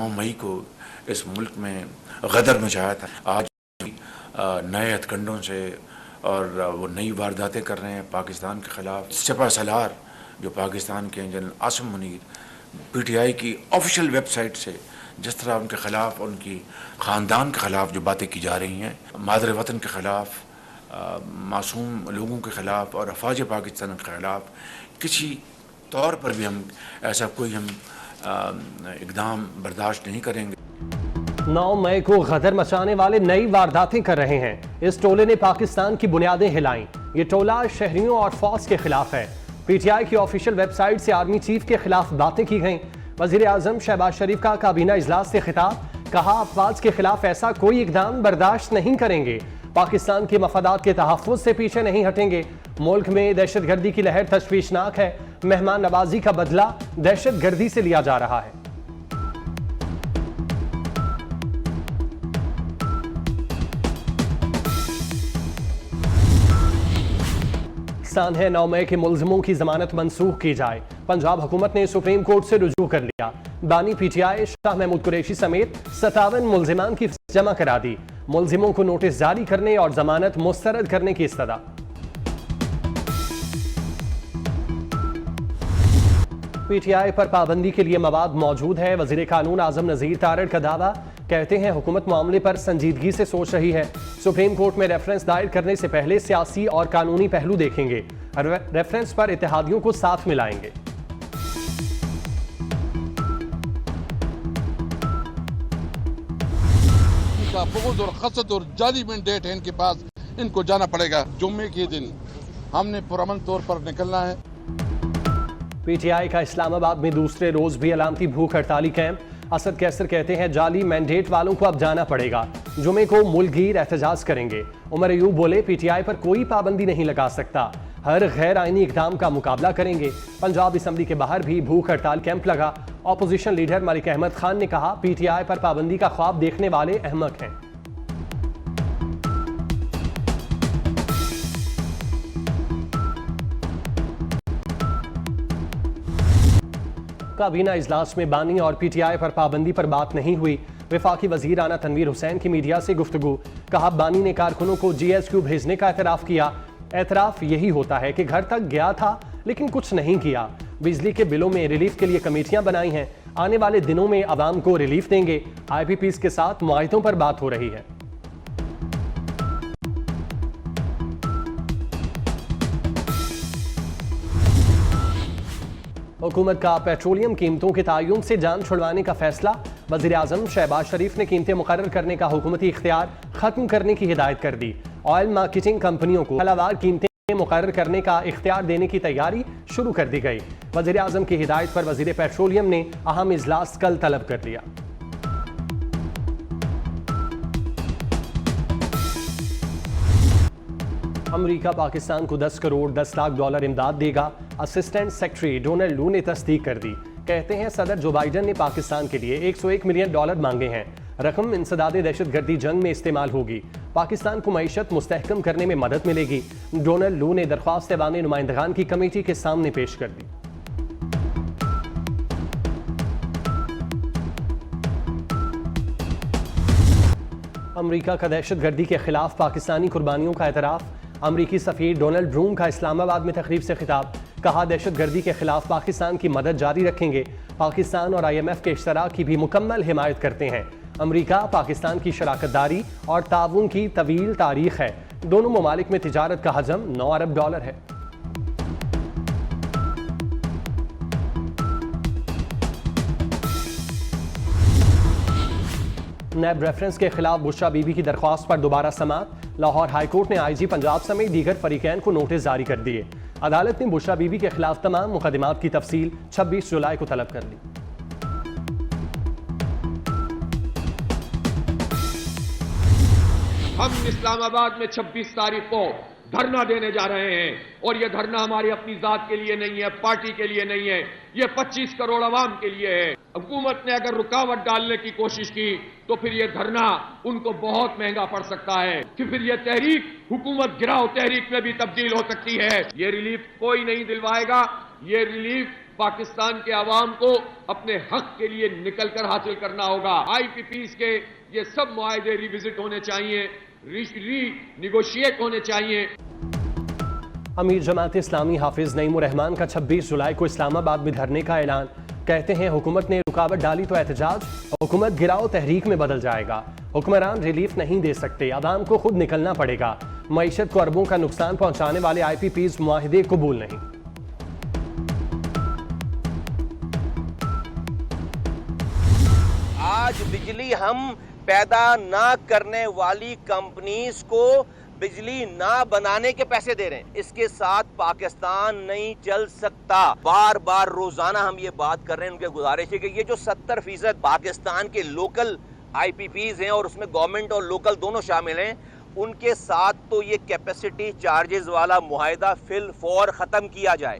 9 मई को इस मुल्क में गदर मचाया था। आज नए हथकंडों से और वो नई वारदातें कर रहे हैं पाकिस्तान के ख़िलाफ़। सिपा सलार जो पाकिस्तान के जनरल आसिम मुनीर PTI की ऑफिशियल वेबसाइट से जिस तरह उनके ख़िलाफ़, उनकी ख़ानदान के ख़िलाफ़ जो बातें की जा रही हैं, मादर वतन के ख़िलाफ़, मासूम लोगों के ख़िलाफ़ और अफवाज पाकिस्तान के ख़िलाफ़ किसी तौर पर भी हम ऐसा कोई इक़दाम बर्दाश्त नहीं करेंगे। 9 मई को गदर मचाने वाले नई वारदातें कर रहे हैं। इस टोले ने पाकिस्तान की बुनियादें हिलाईं। ये टोला शहरियों और फौज के खिलाफ है। PTI की ऑफिशियल वेबसाइट से आर्मी चीफ के खिलाफ बातें की गईं। वजीर आजम शहबाज शरीफ का काबीना इजलास से खिताब, कहा अफवाज के खिलाफ ऐसा कोई इकदाम बर्दाश्त नहीं करेंगे। पाकिस्तान के मफादात के तहफ़्फ़ुज़ से पीछे नहीं हटेंगे। मुल्क में दहशत गर्दी की लहर तशवीशनाक है। मेहमान नवाजी का बदला दहशत गर्दी से लिया जा रहा है। पाकिस्तान है 9 मई के मुलजिमों की जमानत मंसूख की जाए। पंजाब हुकूमत ने सुप्रीम कोर्ट से रुजू कर लिया। बानी PTI शाह महमूद कुरैशी समेत 57 मुलजिमान की जमा करा दी। मुलजिमों को नोटिस जारी करने और जमानत मुस्तरद करने की इस्तदा। PTI पर पाबंदी के लिए मवाद मौजूद है। वजीर कानून आजम नजीर तारड़ का दावा, कहते हैं हुकूमत मामले पर संजीदगी से सोच रही है। सुप्रीम कोर्ट में रेफरेंस दायर करने से पहले सियासी और कानूनी पहलू देखेंगे। रेफरेंस पर इत्तेहादियों को साथ मिलाएंगे। बहुत और खसत और जाली मैंडेट है इनके पास, इनको जाना पड़ेगा। जुम्मे के दिन हमने पुरअमन तौर पर निकलना है। PTI का इस्लामाबाद में दूसरे रोज भी अलामती भूख हड़ताली कैंप। असद कैसर कहते हैं जाली मैंडेट वालों को अब जाना पड़ेगा। जुमे को मुल्कगीर एहतजाज करेंगे। उमर अयूब बोले PTI पर कोई पाबंदी नहीं लगा सकता, हर गैर आईनी इकदाम का मुकाबला करेंगे। पंजाब असम्बली के बाहर भी भूख हड़ताल कैंप लगा। ऑपोजिशन लीडर मलिक अहमद खान ने कहा PTI पर पाबंदी का ख्वाब देखने वाले अहमक हैं। काबीना इजलास में बानी और PTI पर पाबंदी पर बात नहीं हुई। वफाकी वजीर आना तनवीर हुसैन की मीडिया से गुफ्तगू, कहा बानी ने कारकुनों को GSQ भेजने का एतराफ़ किया। एतराफ़ यही होता है कि घर तक गया था लेकिन कुछ नहीं किया। बिजली के बिलों में रिलीफ के लिए कमेटियां बनाई हैं। आने वाले दिनों में आवाम को रिलीफ देंगे। IPPs के साथ मुआहिदों पर बात हो रही है। हुकूमत का पेट्रोलियम कीमतों के तयन से जान छुड़वाने का फैसला। वज़ीर आज़म शहबाज शरीफ ने कीमतें मुकर्रर करने का हुकूमती इख्तियार खत्म करने की हिदायत कर दी। ऑयल मार्केटिंग कंपनियों को हलावार कीमतें मुकर्रर करने का इख्तियार देने की तैयारी शुरू कर दी गई। वज़ीर आज़म की हिदायत पर वज़ीर पेट्रोलियम ने अहम इजलास कल तलब कर लिया। अमेरिका पाकिस्तान को 10 करोड़ 10 लाख डॉलर इमदाद देगा। असिस्टेंट सेक्रेटरी डोनाल्ड लू ने तस्दीक कर दी। कहते हैं सदर जो बाइडन ने पाकिस्तान के लिए 101 मिलियन डॉलर मांगे हैं। रकम इंसदादे दहशतगर्दी जंग में इस्तेमाल होगी। पाकिस्तान को मईशत मुस्तहकम करने में मदद मिलेगी। डोनाल्ड लू ने दरख्वास्त ऐवान नुमाइंदगान की कमेटी के सामने पेश कर दी। अमेरिका का दहशतगर्दी के खिलाफ पाकिस्तानी कुर्बानियों का एतराफ़। अमरीकी सफ़ीर डोनाल्ड ब्रूम का इस्लामाबाद में तकरीब से खिताब, कहा दहशतगर्दी के खिलाफ पाकिस्तान की मदद जारी रखेंगे। पाकिस्तान और IMF के इश्तराक की भी मुकम्मल हिमायत करते हैं। अमरीका पाकिस्तान की शराकतदारी और ताउन की तवील तारीख है। दोनों ममालिक में तिजारत का हजम 9 अरब डॉलर है। नैब रेफरेंस के खिलाफ बुशरा बीबी की दरख्वास्त पर दोबारा समाअत। लाहौर हाईकोर्ट ने IG पंजाब समेत दीगर फरीकैन को नोटिस जारी कर दिए। अदालत ने बुशरा बीबी के खिलाफ तमाम मुकदमात की तफसील 26 जुलाई को तलब कर ली। हम इस्लामाबाद में 26 तारीख को धरना देने जा रहे हैं और यह धरना हमारी अपनी जात के लिए नहीं है, पार्टी के लिए नहीं है, यह 25 करोड़ अवाम के लिए है। हुकूमत ने अगर रुकावट डालने की कोशिश की तो फिर यह धरना उनको बहुत महंगा पड़ सकता है कि फिर यह तहरीक हुकूमत गिराओ तहरीक में भी तब्दील हो सकती है। यह रिलीफ कोई नहीं दिलवाएगा, यह रिलीफ पाकिस्तान के आवाम को अपने हक के लिए निकलकर हासिल करना होगा। IPPs के ये सब मुआहदे रिविजिट होने चाहिए, रीनिगोशिएट होने चाहिए। अमीर जमात इस्लामी हाफिज नईमुर रहमान का 26 जुलाई को इस्लामाबाद में धरने का ऐलान। कहते हैं हुकूमत ने रुकावट डाली तो एहतजाज, हुकूमत गिराओ तहरीक में बदल जाएगा। हुक्मरान रिलीफ नहीं दे सकते, आवाम को खुद निकलना पड़ेगा। मईशत को अरबों का नुकसान पहुंचाने वाले IPPs मुआहिदे कबूल नहीं। आज बिजली हम पैदा ना करने वाली कंपनीज को बिजली ना बनाने के पैसे दे रहे हैं। इसके साथ पाकिस्तान नहीं चल सकता। बार बार रोजाना हम ये बात कर रहे हैं। उनके गुजारिश है कि ये जो 70% पाकिस्तान के लोकल IPPs हैं और उसमें गवर्नमेंट और लोकल दोनों शामिल हैं, उनके साथ तो ये कैपेसिटी चार्जेस वाला मुआहिदा फिल फौर खत्म किया जाए।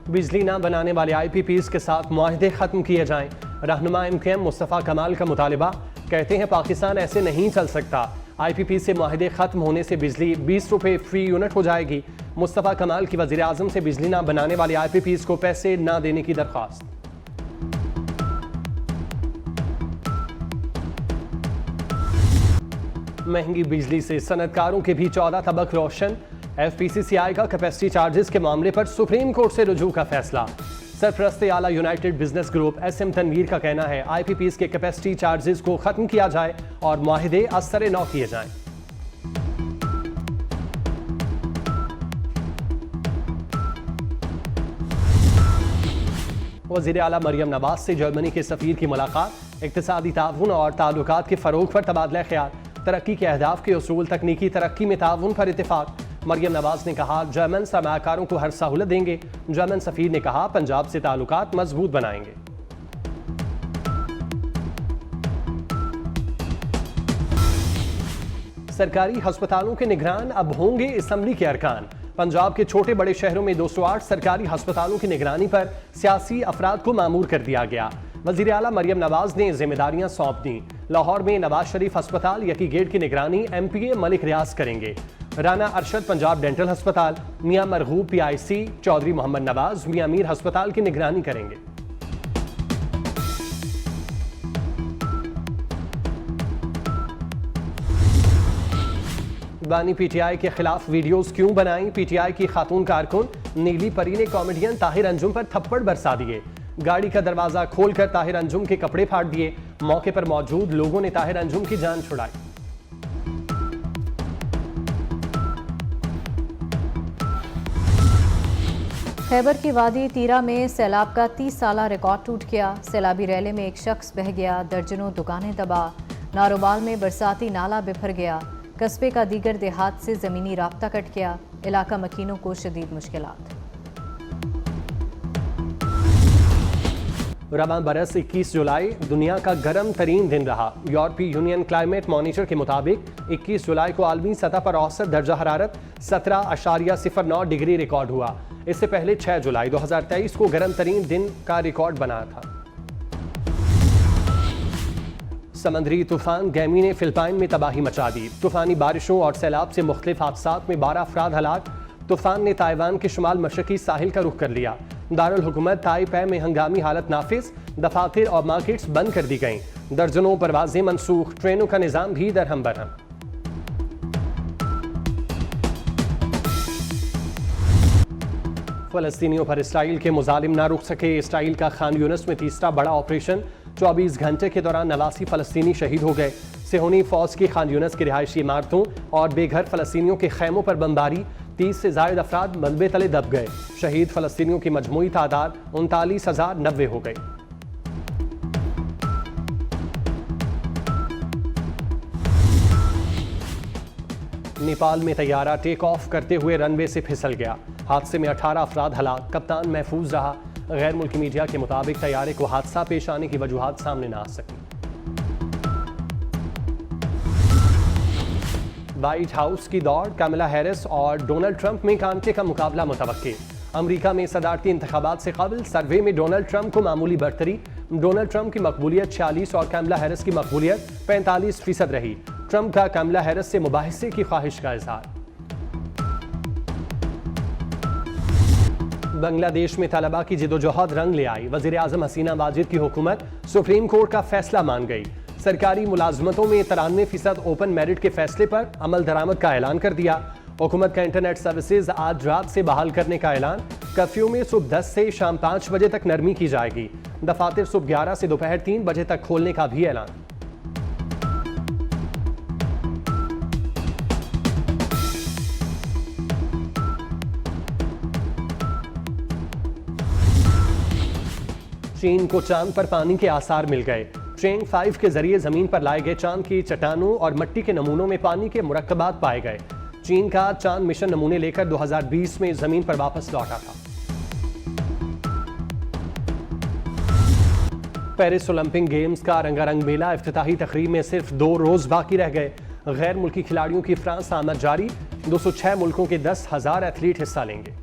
बिजली ना बनाने वाले IPPs के साथ मुआहिदे खत्म किए जाएं। रहनुमा MKM मुस्तफ़ा कमाल का मुतालिबा। कहते हैं पाकिस्तान ऐसे नहीं चल सकता। IPP से मुआहिदे खत्म होने से बिजली 20 रुपये फ्री यूनिट हो जाएगी। मुस्तफ़ा कमाल की वज़ीर आज़म से बिजली ना बनाने वाले IPPs को पैसे ना देने की दरख्वास्त। महंगी बिजली से सनतकारों के भी 14 तबक रोशन। FPCCI का कैपेसिटी चार्जेस के मामले पर सुप्रीम कोर्ट से रुजू का फैसला। सरपरस्ते आला United Business Group SM Tanveer का कहना है IPPs के कैपेसिटी चार्जेस को खत्म किया जाए और मुआहिदे असर नौ किए जाएं। वज़ीर आला मरियम नवाज से जर्मनी के सफीर की मुलाकात। इक्तिसादी ताउन और ताल्लुकात के फ़रोग पर तबादला ख्याल। तरक्की के अहदाफ के उसूल, तकनीकी तरक्की में ताउन पर इत्तेफाक। मरियम नवाज ने कहा जर्मन सरमाकारों को हर सहूलत देंगे। जर्मन सफीर ने कहा पंजाब से ताल्लुकात मजबूत बनाएंगे। सरकारी अस्पतालों के निगरान अब होंगे असम्बली के अरकान। पंजाब के छोटे बड़े शहरों में 208 सरकारी अस्पतालों की निगरानी पर सियासी अफराद को मामूर कर दिया गया। वज़ीर आला मरियम नवाज ने जिम्मेदारियां सौंप दी। लाहौर में नवाज शरीफ अस्पताल यकी गेट की निगरानी MPA मलिक रियाज करेंगे। राना अरशद पंजाब डेंटल अस्पताल, मियां मरगूब PIC, चौधरी मोहम्मद नवाज मियां मीर अस्पताल की निगरानी करेंगे। बानी PTI के खिलाफ वीडियोस क्यों बनाई? PTI की खातून कारकुन नीली परी ने कॉमेडियन ताहिर अंजुम पर थप्पड़ बरसा दिए। गाड़ी का दरवाजा खोलकर ताहिर अंजुम के कपड़े फाड़ दिए। मौके पर मौजूद लोगों ने ताहिर अंजुम की जान छुड़ाई। खैबर की वादी तीरा में सैलाब का 30 साला रिकॉर्ड टूट गया। सैलाबी रैले में एक शख्स बह गया, दर्जनों दुकानें तबाह। नारोबाल में बरसाती नाला बिफर गया। कस्बे का दीगर देहात से ज़मीनी राब्ता कट गया। इलाका मकीनों को शदीद मुश्किलात। रवां बरस 21 जुलाई दुनिया का गर्म तरीन दिन रहा। यूरोपीय यूनियन क्लाइमेट मॉनिटर के मुताबिक 21 जुलाई को आलमी सतह पर औसत दर्जा हरारत 17.09 डिग्री रिकॉर्ड हुआ। इससे पहले 6 जुलाई 2023 को गर्म तरीन दिन का रिकॉर्ड बना था। समंदरी तूफान गैमी ने फिलिपाइन में तबाही मचा दी। तूफानी बारिशों और सैलाब से मुख्तलिफ हादसात में 12 अफराद हलाक। तूफान ने ताइवान के शुमाल मशरकी साहिल का रुख कर लिया। दारुल हुकूमत ताइपे में हंगामी हालत नाफिज, दफातर और मार्केट्स बंद कर दी गईं। दर्जनों परवाजें मनसूख, ट्रेनों का निज़ाम भी दरहम बरहम। फ़लस्तीनियों पर इसराइल के मुजालिम ना रुक सके। इसराइल का खान यूनिस में तीसरा बड़ा ऑपरेशन। 24 घंटे के दौरान 89 फ़लस्तीनी शहीद हो गए। सेहूनी फ़ौज की खान यूनिस की रिहायशी इमारतों और बेघर फ़लस्तीनियों के खैमों पर बमबारी। 30 से ज़ायद अफराद मलबे तले दब गए। शहीद फ़लस्तीनियों की मजमूई तादाद 39,090 हो गई। नेपाल में तैयारा टेक ऑफ करते हुए रनवे से फिसल गया। हादसे में 18 अफराद हलाक, कप्तान महफूज रहा। गैर मुल्की मीडिया के मुताबिक तैयारे को हादसा पेश आने की वजूहात सामने न आ सकी। व्हाइट हाउस की दौड़, कमला हैरिस और डोनाल्ड ट्रंप में कांटे का मुकाबला मुतवक्के। अमेरिका में सदारती इंतखाबात से कबल सर्वे में डोनाल्ड ट्रंप को मामूली बढ़तरी। डोनाल्ड ट्रंप की मकबूलियत 46 और कमला हैरिस की मकबूलियत 45% रही। ट्रंप का कमला हैरिस से मुबाहिसे की ख्वाहिश का इजहार। बांग्लादेश में तलबा की जिदोजहद रंग ले आई। वजीर आजम हसीना वाजिद की हुकूमत सुप्रीम कोर्ट का फैसला मान गई। सरकारी मुलाजमतों में 93% ओपन मेरिट के फैसले पर अमल दरामद का ऐलान कर दिया। हुकूमत का इंटरनेट सर्विसेज आज रात से बहाल करने का ऐलान। कर्फ्यू में सुबह 10 से शाम 5 बजे तक नरमी की जाएगी। दफातर सुबह 11 से दोपहर 3 बजे तक खोलने का भी ऐलान। चीन को चांद पर पानी के आसार मिल गए। चेंग 5 के जरिए जमीन पर लाए गए चांद की चट्टानों और मिट्टी के नमूनों में पानी के मुरक्कबात पाए गए। चीन का चांद मिशन नमूने लेकर 2020 में जमीन पर वापस लौटा था। पेरिस ओलंपिक गेम्स का रंगारंग मेला इफ्तिताही तकरीब में सिर्फ 2 रोज बाकी रह गए। गैर मुल्की खिलाड़ियों की फ्रांस आमद जारी। 206 मुल्कों के 10,000 एथलीट हिस्सा लेंगे।